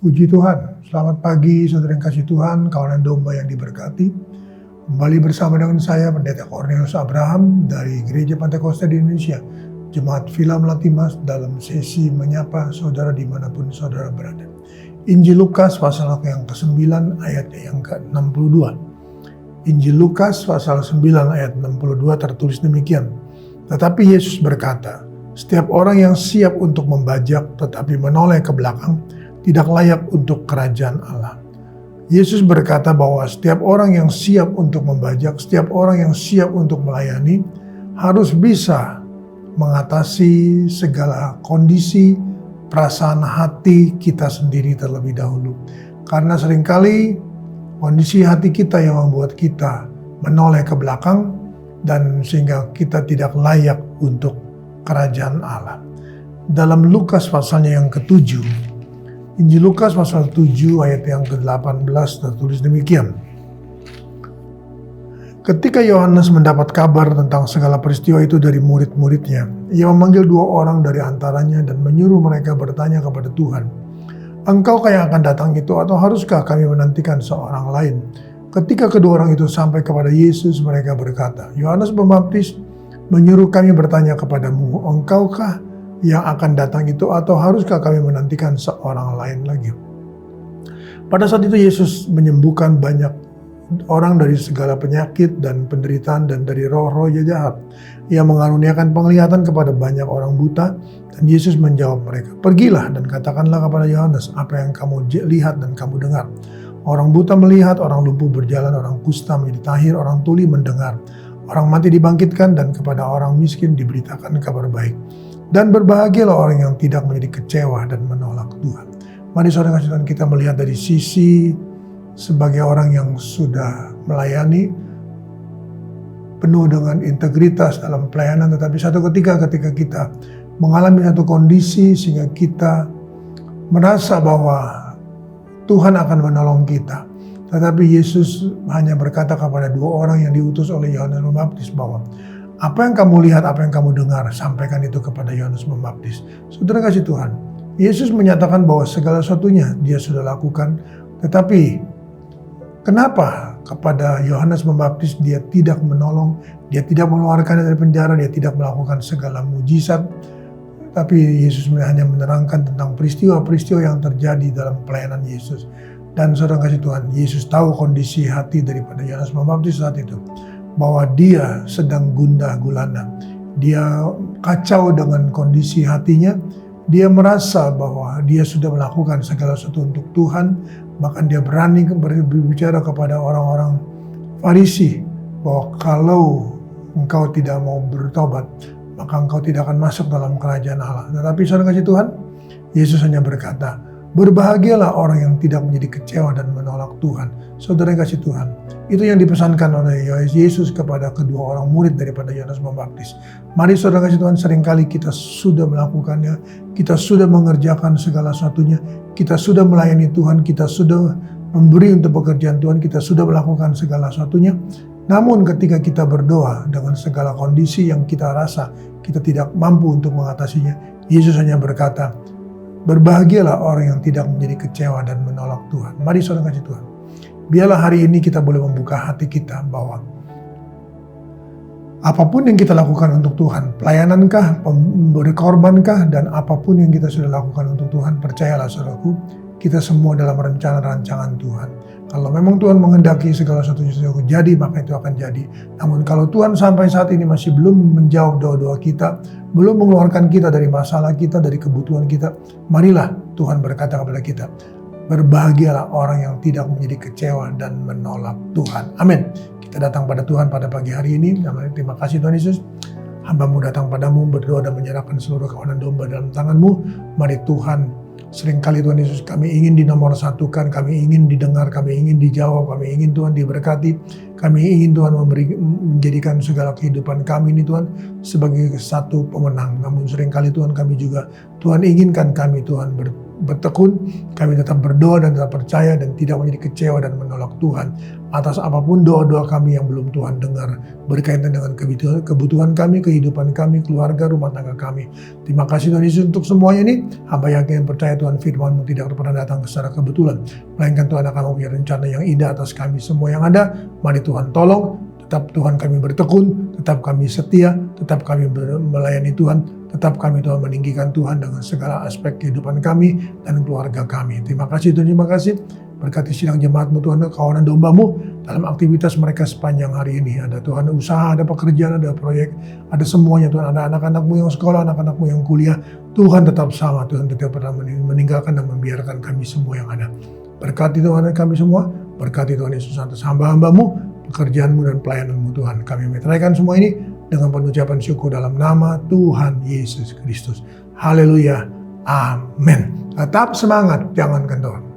Puji Tuhan, selamat pagi saudara yang kasih Tuhan, kawanan domba yang diberkati. Kembali bersama dengan saya, Pendeta Cornelius Abraham dari Gereja Pantai Kosta di Indonesia, Jemaat Villa Melati Mas, dalam sesi menyapa saudara dimanapun saudara berada. Injil Lukas pasal yang ke-9 ayat yang ke-62. Injil Lukas pasal 9 ayat 62 tertulis demikian. Tetapi Yesus berkata, setiap orang yang siap untuk membajak tetapi menoleh ke belakang, tidak layak untuk kerajaan Allah. Yesus berkata bahwa setiap orang yang siap untuk membajak, setiap orang yang siap untuk melayani, harus bisa mengatasi segala kondisi, perasaan hati kita sendiri terlebih dahulu. Karena seringkali kondisi hati kita yang membuat kita menoleh ke belakang, dan sehingga kita tidak layak untuk kerajaan Allah. Dalam Lukas pasalnya yang ke-7, Injil Lukas pasal 7 ayat yang ke-18 tertulis demikian. Ketika Yohanes mendapat kabar tentang segala peristiwa itu dari murid-muridnya, ia memanggil 2 orang dari antaranya dan menyuruh mereka bertanya kepada Tuhan, "Engkaukah yang akan datang itu atau haruskah kami menantikan seorang lain?" Ketika kedua orang itu sampai kepada Yesus, mereka berkata, "Yohanes Pembaptis menyuruh kami bertanya kepadamu, engkaukah yang akan datang itu atau haruskah kami menantikan seorang lain lagi?" Pada saat itu Yesus menyembuhkan banyak orang dari segala penyakit dan penderitaan dan dari roh-roh jahat. Ia mengaruniakan penglihatan kepada banyak orang buta, dan Yesus menjawab mereka, "Pergilah dan katakanlah kepada Yohanes apa yang kamu lihat dan kamu dengar. Orang buta melihat, orang lumpuh berjalan, orang kusta menjadi tahir, orang tuli mendengar, orang mati dibangkitkan, dan kepada orang miskin diberitakan kabar baik. Dan berbahagialah orang yang tidak menjadi kecewa dan menolak Tuhan." Mari saudara kasih Tuhan, kita melihat dari sisi sebagai orang yang sudah melayani penuh dengan integritas dalam pelayanan, tetapi satu ketika kita mengalami satu kondisi sehingga kita merasa bahwa Tuhan akan menolong kita. Tetapi Yesus hanya berkata kepada 2 orang yang diutus oleh Yohanes Pembaptis bahwa apa yang kamu lihat, apa yang kamu dengar, sampaikan itu kepada Yohanes Pembaptis. Saudara kasih Tuhan, Yesus menyatakan bahwa segala sesuatunya dia sudah lakukan, tetapi kenapa kepada Yohanes Pembaptis dia tidak menolong, dia tidak mengeluarkan dari penjara, dia tidak melakukan segala mujizat, tapi Yesus hanya menerangkan tentang peristiwa-peristiwa yang terjadi dalam pelayanan Yesus. Dan saudara kasih Tuhan, Yesus tahu kondisi hati daripada Yohanes Pembaptis saat itu, bahwa dia sedang gundah gulana, dia kacau dengan kondisi hatinya, dia merasa bahwa dia sudah melakukan segala sesuatu untuk Tuhan, bahkan dia berani berbicara kepada orang-orang Farisi bahwa kalau engkau tidak mau bertobat, maka engkau tidak akan masuk dalam kerajaan Allah. Tetapi saudara kasih Tuhan, Yesus hanya berkata, berbahagialah orang yang tidak menjadi kecewa dan menolak Tuhan. Saudara yang kasih Tuhan, itu yang dipesankan oleh Yesus kepada kedua orang murid daripada Yohanes Pembaptis. Mari saudara kasih Tuhan, seringkali kita sudah melakukannya, kita sudah mengerjakan segala sesuatunya, kita sudah melayani Tuhan, kita sudah memberi untuk pekerjaan Tuhan, kita sudah melakukan segala sesuatunya. Namun ketika kita berdoa dengan segala kondisi yang kita rasa kita tidak mampu untuk mengatasinya, Yesus hanya berkata, berbahagialah orang yang tidak menjadi kecewa dan menolak Tuhan. Mari saudara kasih Tuhan, biarlah hari ini kita boleh membuka hati kita bahwa apapun yang kita lakukan untuk Tuhan, pelayanan-kah, berkorbankah, dan apapun yang kita sudah lakukan untuk Tuhan, percayalah saudaraku, kita semua dalam rencana rancangan Tuhan. Kalau memang Tuhan menghendaki segala sesuatu jadi, maka itu akan jadi. Namun kalau Tuhan sampai saat ini masih belum menjawab doa-doa kita, belum mengeluarkan kita dari masalah kita, dari kebutuhan kita, marilah Tuhan berkata kepada kita, berbahagialah orang yang tidak menjadi kecewa dan menolak Tuhan. Amin. Kita datang pada Tuhan pada pagi hari ini. Terima kasih Tuhan Yesus. Hamba-Mu datang padamu berdoa dan menyerahkan seluruh kawanan domba dalam tangan-Mu. Mari Tuhan, seringkali Tuhan Yesus kami ingin dinomorsatukan, kami ingin didengar, kami ingin dijawab, kami ingin Tuhan diberkati, kami ingin Tuhan menjadikan segala kehidupan kami ini Tuhan sebagai satu pemenang. Namun seringkali Tuhan kami juga, Tuhan inginkan kami Tuhan bertekun, kami tetap berdoa dan tetap percaya dan tidak menjadi kecewa dan menolak Tuhan atas apapun doa-doa kami yang belum Tuhan dengar berkaitan dengan kebutuhan kami, kehidupan kami, keluarga, rumah tangga kami. Terima kasih Tuhan Yesus untuk semuanya ini. Hamba yakin percaya Tuhan firman-Mu tidak pernah datang secara kebetulan, melainkan Tuhan akan mempunyai rencana yang indah atas kami semua yang ada. Mari Tuhan tolong, tetap Tuhan kami bertekun, tetap kami setia, tetap kami melayani Tuhan, tetap kami Tuhan meninggikan Tuhan dengan segala aspek kehidupan kami dan keluarga kami. Terima kasih Tuhan, terima kasih. Berkati sidang jemaat-Mu Tuhan, kawanan domba-Mu dalam aktivitas mereka sepanjang hari ini. Ada Tuhan usaha, ada pekerjaan, ada proyek, ada semuanya Tuhan. Ada anak-anak-Mu yang sekolah, anak-anak-Mu yang kuliah. Tuhan tetap sama, Tuhan tidak pernah meninggalkan dan membiarkan kami semua yang ada. Berkati Tuhan kami semua, berkati Tuhan Yesus atas hamba-hamba-Mu, pekerjaan-Mu dan pelayanan-Mu Tuhan. Kami meteraikan semua ini dengan pengucapan syukur dalam nama Tuhan Yesus Kristus. Haleluya. Amin. Tetap semangat, jangan kendor.